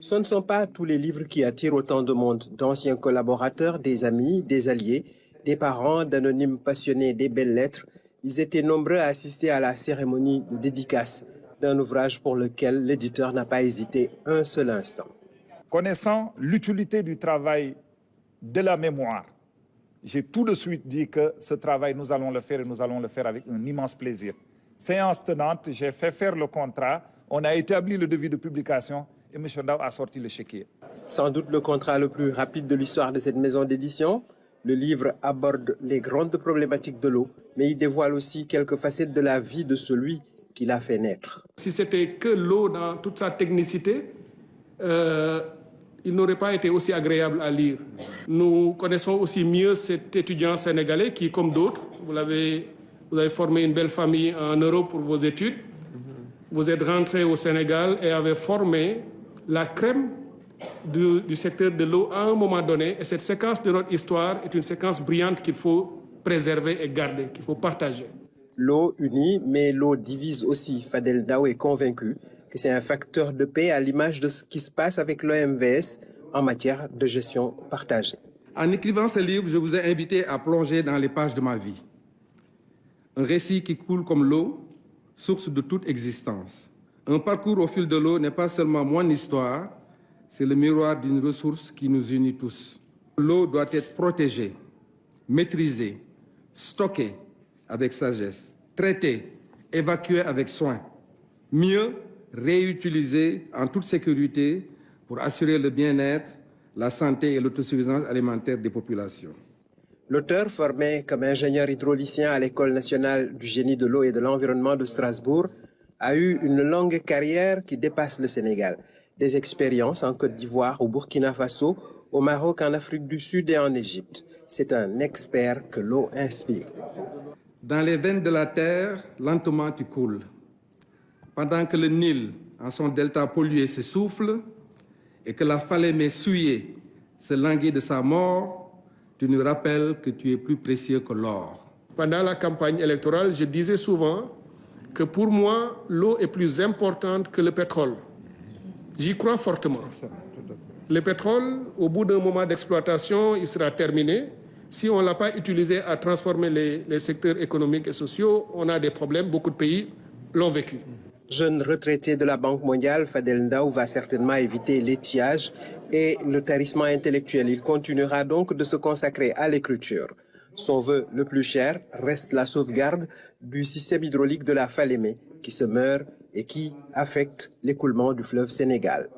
Ce ne sont pas tous les livres qui attirent autant de monde, d'anciens collaborateurs, des amis, des alliés, des parents, d'anonymes passionnés des belles lettres. Ils étaient nombreux à assister à la cérémonie de dédicace d'un ouvrage pour lequel l'éditeur n'a pas hésité un seul instant. Connaissant l'utilité du travail de la mémoire, j'ai tout de suite dit que ce travail, nous allons le faire et nous allons le faire avec un immense plaisir. Séance tenante, j'ai fait faire le contrat, on a établi le devis de publication et M. Ndao a sorti le chéquier. Sans doute le contrat le plus rapide de l'histoire de cette maison d'édition, le livre aborde les grandes problématiques de l'eau, mais il dévoile aussi quelques facettes de la vie de celui qui l'a fait naître. Si c'était que l'eau dans toute sa technicité, il n'aurait pas été aussi agréable à lire. Nous connaissons aussi mieux cet étudiant sénégalais qui, comme d'autres, vous avez formé une belle famille en Europe pour vos études. Vous êtes rentré au Sénégal et avez formé la crème du secteur de l'eau à un moment donné. Et cette séquence de notre histoire est une séquence brillante qu'il faut préserver et garder, qu'il faut partager. L'eau unit, mais l'eau divise aussi. Fadel Ndao est convaincu que c'est un facteur de paix à l'image de ce qui se passe avec l'OMVS en matière de gestion partagée. En écrivant ce livre, je vous ai invité à plonger dans les pages de ma vie. Un récit qui coule comme l'eau, source de toute existence. Un parcours au fil de l'eau n'est pas seulement mon histoire, c'est le miroir d'une ressource qui nous unit tous. L'eau doit être protégée, maîtrisée, stockée avec sagesse, traitée, évacuée avec soin. Mieux, réutilisée en toute sécurité pour assurer le bien-être, la santé et l'autosuffisance alimentaire des populations. L'auteur, formé comme ingénieur hydraulicien à l'École nationale du génie de l'eau et de l'environnement de Strasbourg, a eu une longue carrière qui dépasse le Sénégal. Des expériences en Côte d'Ivoire, au Burkina Faso, au Maroc, en Afrique du Sud et en Égypte. C'est un expert que l'eau inspire. Dans les veines de la terre, lentement tu coules. Pendant que le Nil, en son delta pollué, s'essouffle et que la Falémé souillée se languit de sa mort, tu nous rappelles que tu es plus précieux que l'or. Pendant la campagne électorale, je disais souvent que pour moi, l'eau est plus importante que le pétrole. J'y crois fortement. Le pétrole, au bout d'un moment d'exploitation, il sera terminé. Si on ne l'a pas utilisé à transformer les secteurs économiques et sociaux, on a des problèmes. Beaucoup de pays l'ont vécu. Jeune retraité de la Banque mondiale, Fadel Ndao va certainement éviter l'étiage et le tarissement intellectuel. Il continuera donc de se consacrer à l'écriture. Son vœu le plus cher reste la sauvegarde du système hydraulique de la Falémé qui se meurt et qui affecte l'écoulement du fleuve Sénégal.